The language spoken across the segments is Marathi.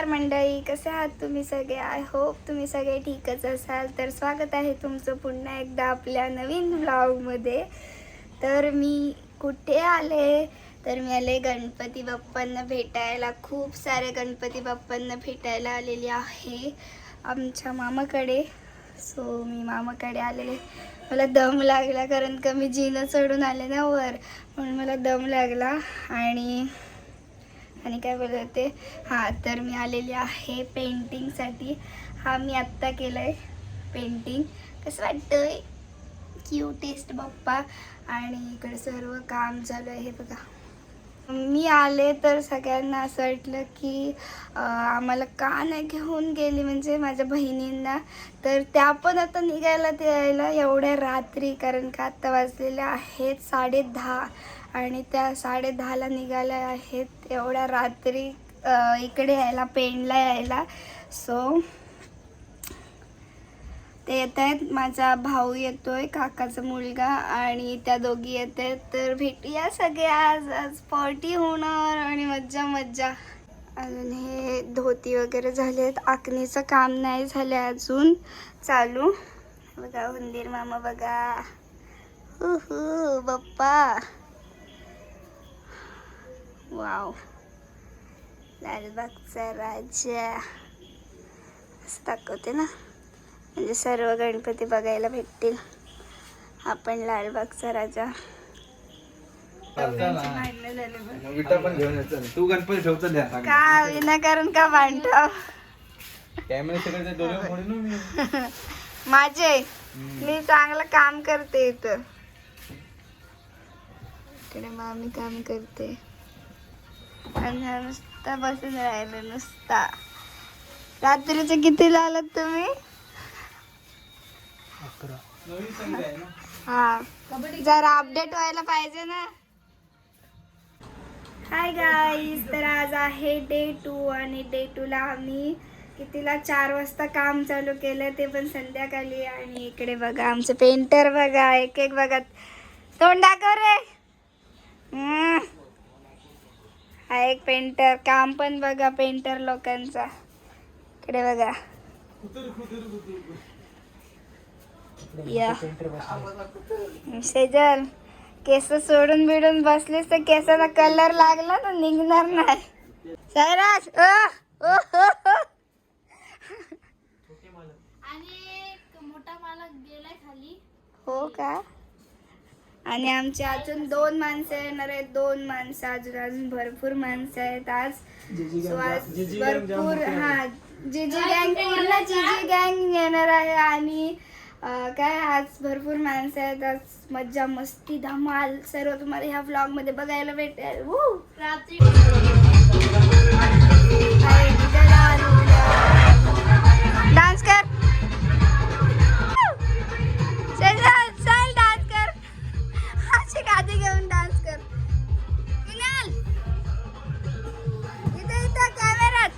मंडळी, कसे आहात तुम्ही सगळे? आय होप तुम्ही सगळे ठीकच असाल. तर स्वागत आहे तुमचं पुन्हा एकदा आपल्या नवीन व्लॉगमध्ये. तर मी कुठे आले? तर मी आले गणपती बाप्पांना भेटायला. खूप सारे गणपती बाप्पांना भेटायला आलेली आहे आमच्या मामाकडे. सो मी मामाकडे आलेले. मला दम लागला कारण का मी जिना चढून आले ना वर, म्हणून मला दम लागला. आणि काय बोलत होते, हां, तर मी आलेली आहे पेंटिंगसाठी. हा मी आत्ता केलं आहे पेंटिंग. कसं वाटतं आहे? क्यूटेस्ट बाप्पा. आणि इकडे सर्व काम चालू आहे बघा. मी आले तर सगळ्यांना असं वाटलं की आम्हाला का नाही घेऊन गेली, म्हणजे माझ्या बहिणींना. तर त्या पण आता निघायला ते यायला एवढ्या रात्री, कारण का आत्ता वाजलेले आहेत 10:30 आणि त्या 10:30ला निघाल्या आहेत एवढ्या रात्री इकडे यायला, पेणला यायला. सो ते येत आहेत. माझा भाऊ येतोय, काकाचा मुलगा, आणि त्या दोघी येत आहेत. तर भेटूया सगळे. आज पार्टी होणार आणि मज्जा मज्जा. अजून हे धोती वगैरे झालेत, आखणीचं काम नाही झालं अजून चालू. बघा हुंदीर मामा, बघा बाप्पा. वाव, लालबागचा राजा असं दाखवते ना, म्हणजे सर्व गणपती बघायला भेटतील. आपण लालबागचा राजा. तू गणपती ठेवतो का विनाकारण का भांडव? माझे मी चांगलं काम करते इथं. इकडे मामी काम करते आणि नुसता बसून राहिलं नुसता. रात्रीचे कितीला आलात तुम्ही? हा, जरा अपडेट व्हायला पाहिजे ना. हाय गाईज, तर आज आहे डे 2 आणि डे 2ला आम्ही कितीला 4 वाजता काम चालू केलं, ते पण संध्याकाळी. आणि इकडे बघा आमचे पेंटर, बघा एक एक बघा, तोंड दाखव रे. हा एक पेंटर, काम पण बघा पेंटर लोकांचा. इकडे बघा या सेजल, केस सोडून बिडून बसलीस तर केसाला कलर लागला तर निघणार नाही. सैराज आणि मोठा मालक गेलाय खाली. हो का? आणि आमचे अजून 2 माणसं येणार आहेत. 2 माणसं अजून भरपूर माणसं आहेत आज. भरपूर, हा, जीजी गँग, पूर्ण जीजी गँग येणार आहे. आणि काय आज भरपूर माणसं आहेत. आज मज्जा मस्ती धमाल सर्व तुम्हाला ह्या व्लॉग मध्ये बघायला भेटेल. रात्री डान्स कर, चल डान्स कर, अशी गादी घेऊन डान्स कर. कुणाल, इथं कॅमेरात.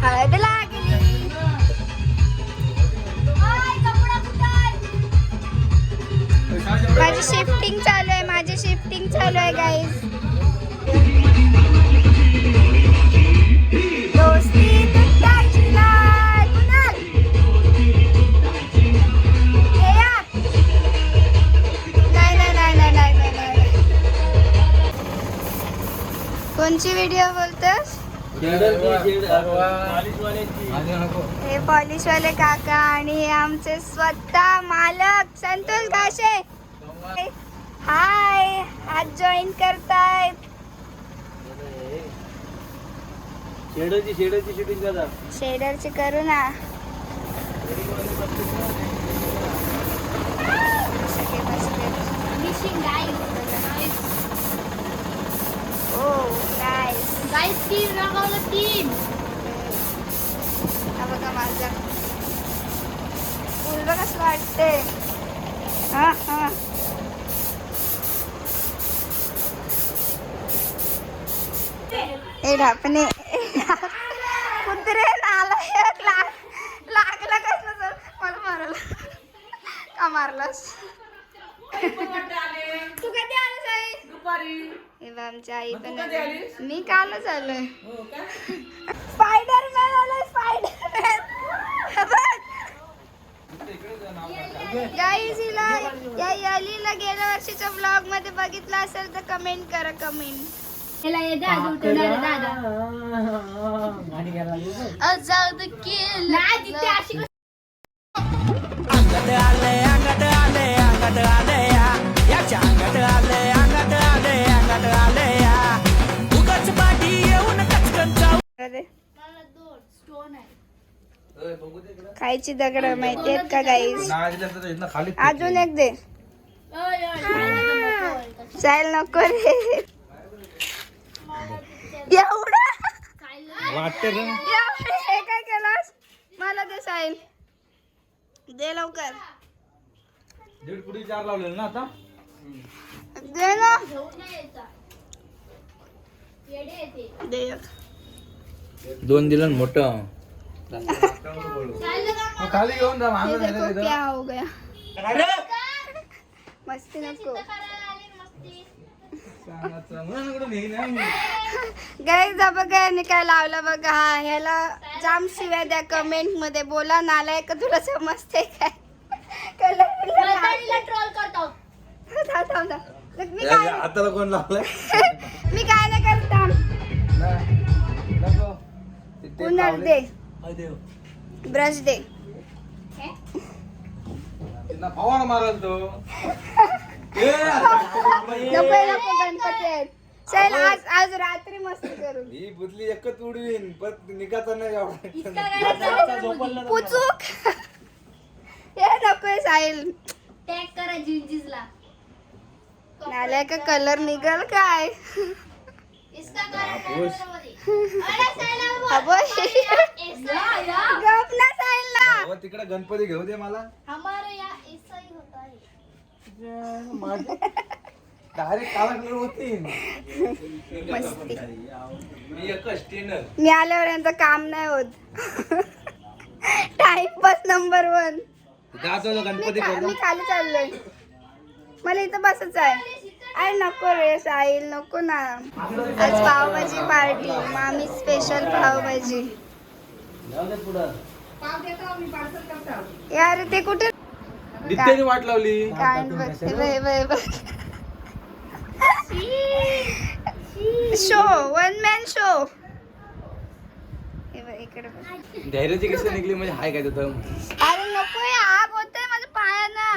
हळद लागली. माझी शिफ्टिंग चालू आहे, माझी शिफ्टिंग चालू आहे गाईज. दोस्ती तुटायची नाही. कुणाल, हे या. नाही. कोणची व्हिडिओ बोलतोस? हे पॉलिशवाले काका आणि हे आमचे स्वतः मालक संतोष घाशे. हाय, आज जॉईन करतायत. शेडरची शूटिंग करा. शेडरची करू ना. गाईस 3 रागावलं 3. हा बघा माझा फुल बघ कसं वाटते. हा हा, ए ढापणे कुत्रे नालायक. लागला कसलं तर मला मारला का मारलास? तू कधी आलास आई? हे बघ, आमची आई पण आली. मी कालच आलोय. स्पायडरमॅन आलाय, स्पायडरमॅन. गाईज हिला या यालीला गेल्या वर्षीच्या ब्लॉग मध्ये बघितलं असेल तर कमेंट करा, कमेंट. आजाद केला मला 2 स्टोन आहे. खायची दगड माहिती आहेत का गाईज? अजून एक दे. जाईल नको रे एवढा. हे काय केलास? मला दे साहिल, दे लवकर. 1.5 पुडी 4 लावलेलं ना आता. दे ना, दे एक. 2 दिलं मोठं. खाली घेऊन जा. ये देखो क्या हो गया. मस्ती नको गाईज. बघा याने काय लावलं बघा. हा ह्याला जाम शिव्या द्या कमेंट मध्ये. बोला नालाय का तुला समजते काय? ट्रोल करतो. मी काय हाताला कोण लावलंय? मी काय नाही करता. पुन्हा दे, ब्रश दे. फवारा मारल तो. नको गणपती आहेत. चल आज रात्री मस्ती करू. ही बुदली एकच उडवीन पण निघाचा नाही पुचूक हे नकोय साहिल. टॅग करा जिंजीसला. नाल्या का कलर निघल काय? इसका करा गप ना साहिल ना. तिकडे गणपती घेऊ दे मला. हमारे यहाँ ऐसा ही होता है. डायरेक्ट काला कलर होती. मस्ती. मी एकच टेनर. मी आल्यावर यांचं काम नाही होत. Timepass number 1. गणपती मी खाली चाललोय. मला इथं बसच आहे. अरे नको रे साहिल, नको ना. आज पावभाजी पार्टी. मामी स्पेशल पावभाजी. यार ते कुठे नित्याने वाट लावली. काय बघते शो, 1 मॅन शो. इकडे बघ. धैर्याची कशी निघली म्हणजे हाय काय तिथं. अरे नको, आग होते माझ्या पायाना.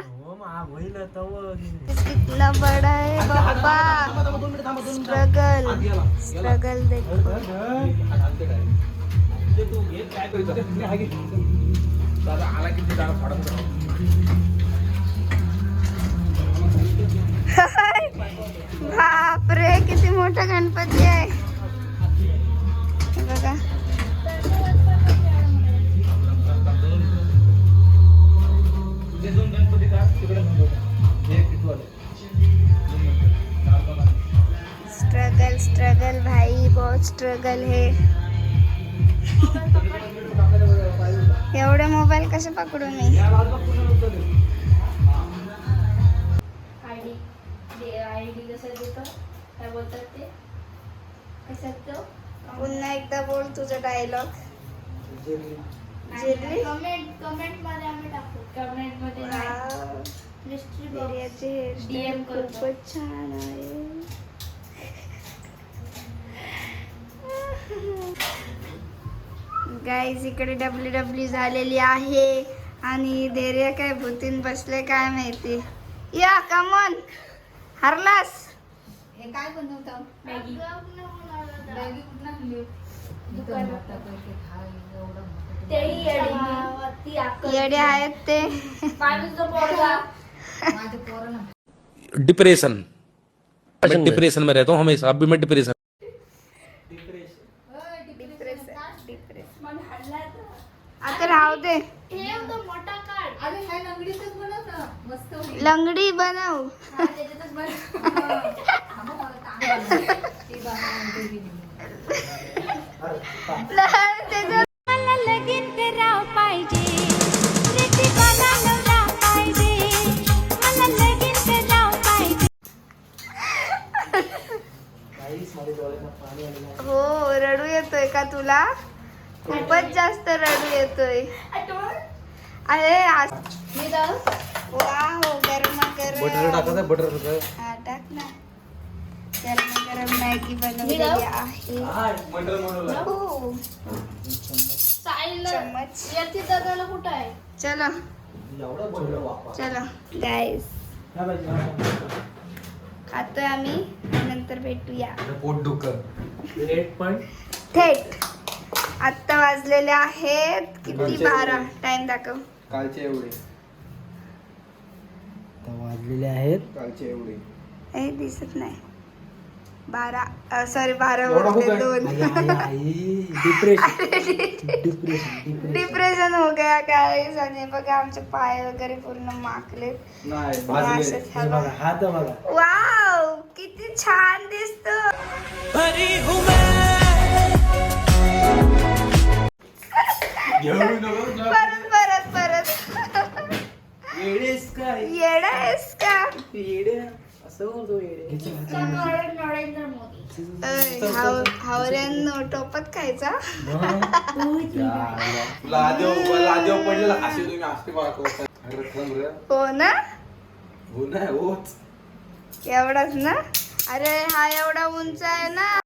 कितना बड़ा है बाबा. स्ट्रगल देखो. बापरे किती मोठा गणपती आहे. हे बघा. स्ट्रगल भाई, बहुत स्ट्रगल है. एवढे मोबाईल कसे पकडू मी? आयडी कसं देतो काय बोलतात ते कसं. पुन्हा एकदा बोल तुझा डायलॉग. कमेंट मध्ये आम्ही टाकतो. कमेंट मध्ये मिस्ट्री बिर्याचे हेअरस्टाईल DM करतो. खूपच छान आहे. गाईज इकडे डब्ल्यू झालेली आहे आणि धैर्य काय भूतीन बसले काय माहिती. या कमॉन, हरलास. हे काय बनवतो? मॅगी. मॅगी कुठं आणली? तेही येडी. येडे आहेत ते. पाणीचं पोरगा. माझ्या पोराला डिप्रेशन डिप्रेशन में रहता हूँ हमेशा. अभी मैं डिप्रेशन. आता राहू दे. ठेव तो मोठा काढ. अरे ह्या लंगडीतच बनव ना. मस्त होईल. लंगडी बनव. हा, त्याच्यातच बनव. थांबा, मला ताण आला. ते बनवा, ते बी नाही. त्याचं मला लगीन करावं पाहिजे, प्रीती मला नवरा पाहिजे, मला लगीन करावं खूपच जास्त रडू येतोय. आठवण अरे मी जाऊ वाव गरमा बटर गरम टाकायचं बटर हा टाक ना. गरम गरम मॅगी बनवलेली जाऊ? आहे. बटर बनवलं हो. साईला चम्मच. याची दादाला कुठं आहे चलो चलो गाईस खातोय आम्ही नंतर भेटूया पोट दुखत थेट. आत्ता वाजलेले आहेत किती 12 टाइम दाखव. कालचे एवढे वाजलेले आहेत कालचे एवढे हे दिसत नाही 12 सॉरी 12 एवढा खूप बोलते आहे. 2 डिप्रेशन डिप्रेशन हो गया गाईस. आणि बघा आमचे पाय वगैरे पूर्ण माकलेत. नाही आणि असंच हा बघा. हा तर बघा वाव किती छान दिसतो. परत परत परत येडा आहेस का? नरेंद्र मोदी हावऱ्यांनो टोपत खायचा. लादेव पडलेला असे तुम्ही असते हो ना हो नाही होच एवढाच ना. अरे हा एवढा उंच आहे ना